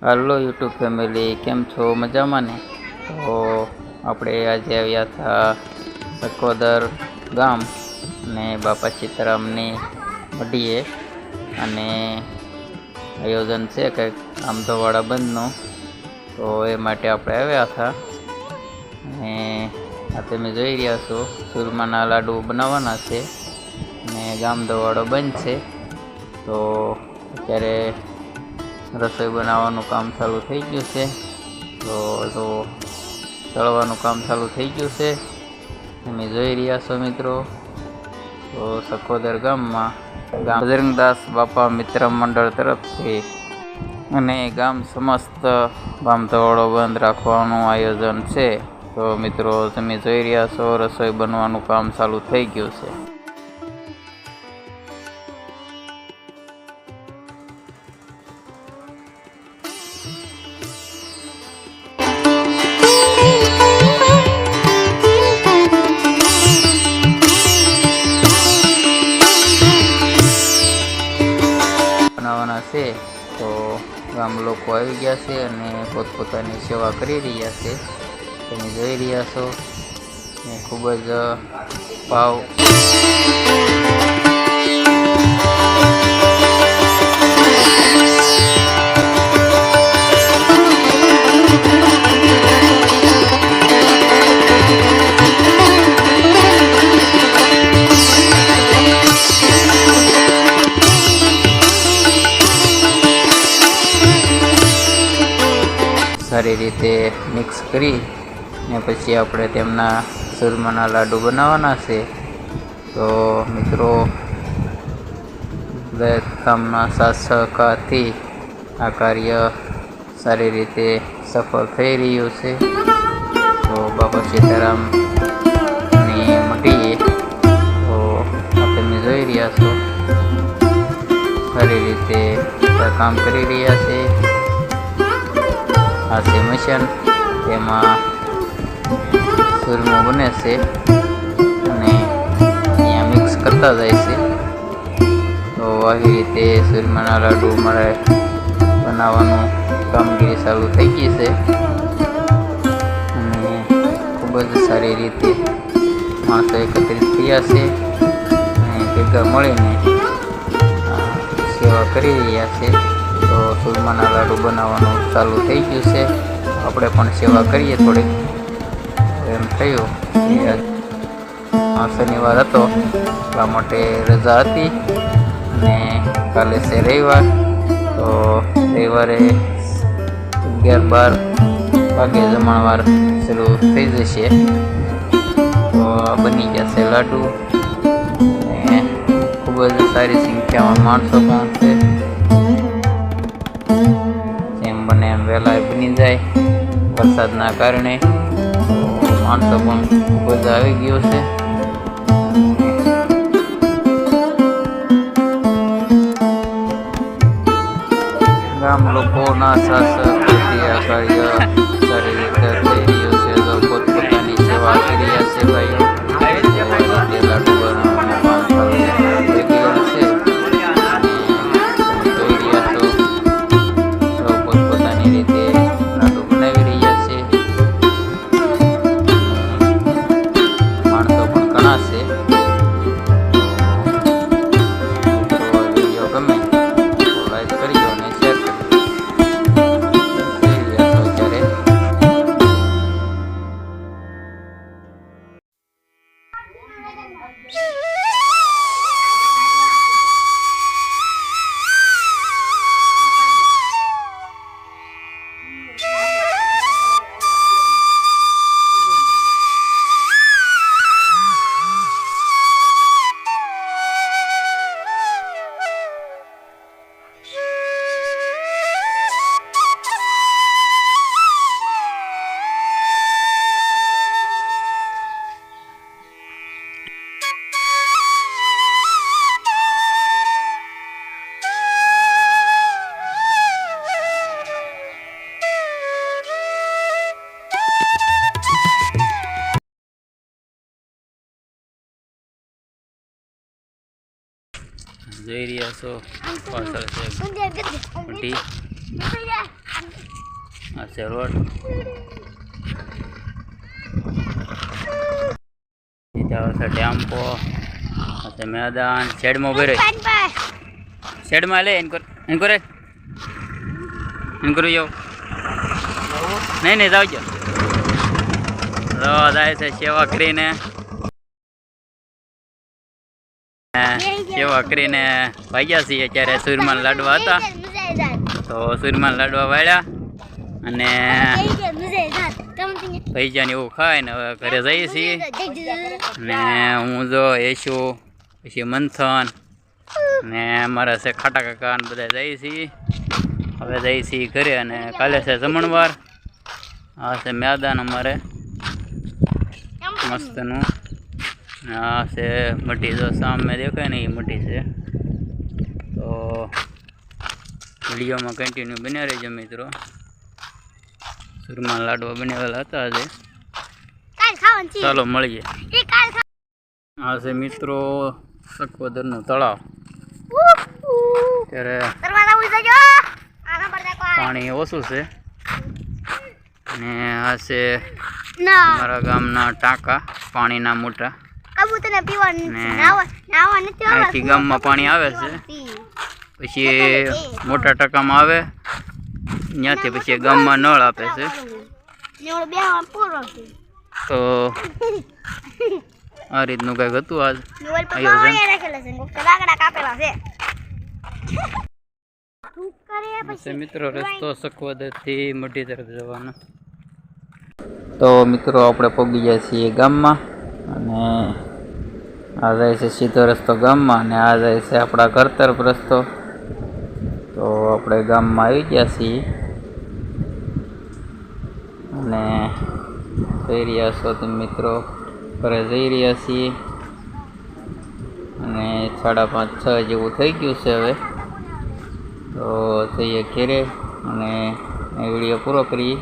હાલો YouTube family, કેમ છો? મજામાં ને? તો આપણે આજે આવ્યા હતા સકોદર ગામ અને બાપા સીતારામની મઢીએ, અને આયોજન છે કંઈક આમદોવાડા બંધનું, તો એ માટે આપણે આવ્યા હતા. અને આ તમે જોઈ રહ્યા છો, સુરમાના લાડુ બનાવવાના છે અને ગામદોવાડો બંધ છે. તો અત્યારે રસોઈ બનાવવાનું કામ ચાલુ થઈ ગયું છે. તો તળવાનું કામ ચાલુ થઈ ગયું છે, તમે જોઈ રહ્યા છો મિત્રો. તો સકોદર ગામમાં બજરંગદાસ બાપા મિત્ર મંડળ તરફથી અને ગામ સમસ્ત ગામધોવાડો બંધ રાખવાનું આયોજન છે. તો મિત્રો તમે જોઈ રહ્યા છો, રસોઈ બનવાનું કામ ચાલુ થઈ ગયું છે. બનાવવાના છે, તો ગામ લોકો આવી ગયા છે અને પોતપોતાની સેવા કરી રહ્યા છે. તમે જોઈ રહ્યા છો, ખૂબ જ ભાવ સારી રીતે મિક્સ કરી ને પછી આપણે તેમના સુરમાના લાડુ બનાવવાના છે. તો મિત્રો દરેક ગામના સાથ સહકારથી આ કાર્ય સારી રીતે સફળ થઈ રહ્યું છે. તો બાપા સીતારામની મઢીએ તો તમે જોઈ રહ્યા છો, સારી રીતે કામ કરી રહ્યા છે. આ છે મશીન, તેમાં સુરમો બને છે અને અહીંયા મિક્સ કરતા જાય છે. તો આવી રીતે સુરમાના લાડુ મારે બનાવવાનું કામગીરી ચાલુ થઈ ગઈ છે અને ખૂબ જ સારી રીતે માણસો એકત્રિત થયા છે અને ભેગા મળીને સેવા કરી રહ્યા છે. તો સુરમાના લાડુ બનાવવાનું ચાલુ થઈ ગયું છે. આપણે પણ સેવા કરીએ થોડીક. એમ થયું કે શનિવાર હતો, એટલા માટે રજા હતી અને કાલે છે રવિવાર. તો રવિવારે 11-12 વાગે જમણવાર શરૂ થઈ જશે. તો આ બની ગયા છે લાડુ અને ખૂબ જ સારી સંખ્યામાં માણસો પણ છે. જેમ બને એમ વહેલા બની જાય વરસાદના કારણે. તો માણસો પણ ખૂબ જ આવી ગયો છે. ગામ લોકોના સાથ સહકારથી આ કાર્ય સારી રીતે થઈ રહ્યું છે. તો પોતપોતાની સેવા કરી રહ્યા છે ભાઈઓ. લાડુ બનાવવાનું કામ ચાલુ થઈ ગયું છે. જોઈ રહ્યા છો, તો પોતપોતાની રીતે લાડુ બનાવી રહ્યા છે. માણસો પણ ઘણા છે. તો વિડીયો ગમે તો લાઈક કરજો અને શેર કરજો. જોઈ રહ્યા છો, પાછળ છે મઢી. આ છે રોડ. સીધા છે ટેમ્પો. આ છે મેદાન. શેડમાં ઉભી રહી. શેડમાં લે એન્કર જાઓ. નહીં જાવ જો જાય છે સેવા કરીને. સેવા કરીને ભાગ્યા છીએ. અત્યારે સૂરમાન લાડવા હતા તો સૂરમાન લાડવા વાળ્યા અને ભૈજાને એવું ખાય ને હવે ઘરે જઈએ છીએ. ને હું જો યશુ પછી મંથન ને અમારા છે ખાટા કાકા ને બધા જઈએ છીએ. હવે જઈએ છીએ ઘરે અને કાલે છે જમણવાર. આ છે મેદાન અમારે મસ્તનું. આ છે મઢી જો સામે દેખાય ને એ મઢી છે. તો વિડીયોમાં કન્ટિન્યુ બન્યા રહેજો મિત્રો. સૂરમાન લાડવા બનાવેલા હતા આજે. ચાલો મળીએ. આ છે મિત્રો સકોદરનું તળાવ. ત્યારે પાણી ઓછું છે અને આ છે મારા ગામના ટાંકા પાણીના મોટા. અહીંથી ગામમાં પાણી આવે છે પછી મોટા ટાંકામાં આવે ત્યાંથી પછી ગામમાં નળ આપે છે. તો આ રીતનું કંઈક હતું આજ આયોજન. મિત્રો રસ્તો સખવદથી મઢી તરફ જવાનો. તો મિત્રો આપણે પહોંચી ગયા છીએ ગામમાં અને આ જાય છે સીધો રસ્તો ગામમાં અને આ જાય છે આપણા ઘર તરફ રસ્તો. તો આપણે ગામમાં આવી ગયા છીએ અને જઈ રહ્યા છો તમે મિત્રો. ઘરે જઈ રહ્યા છીએ અને 5:30-6 જેવું થઈ ગયું છે હવે. તો જઈએ ઘેરે અને વિડીયો પૂરો કરીએ.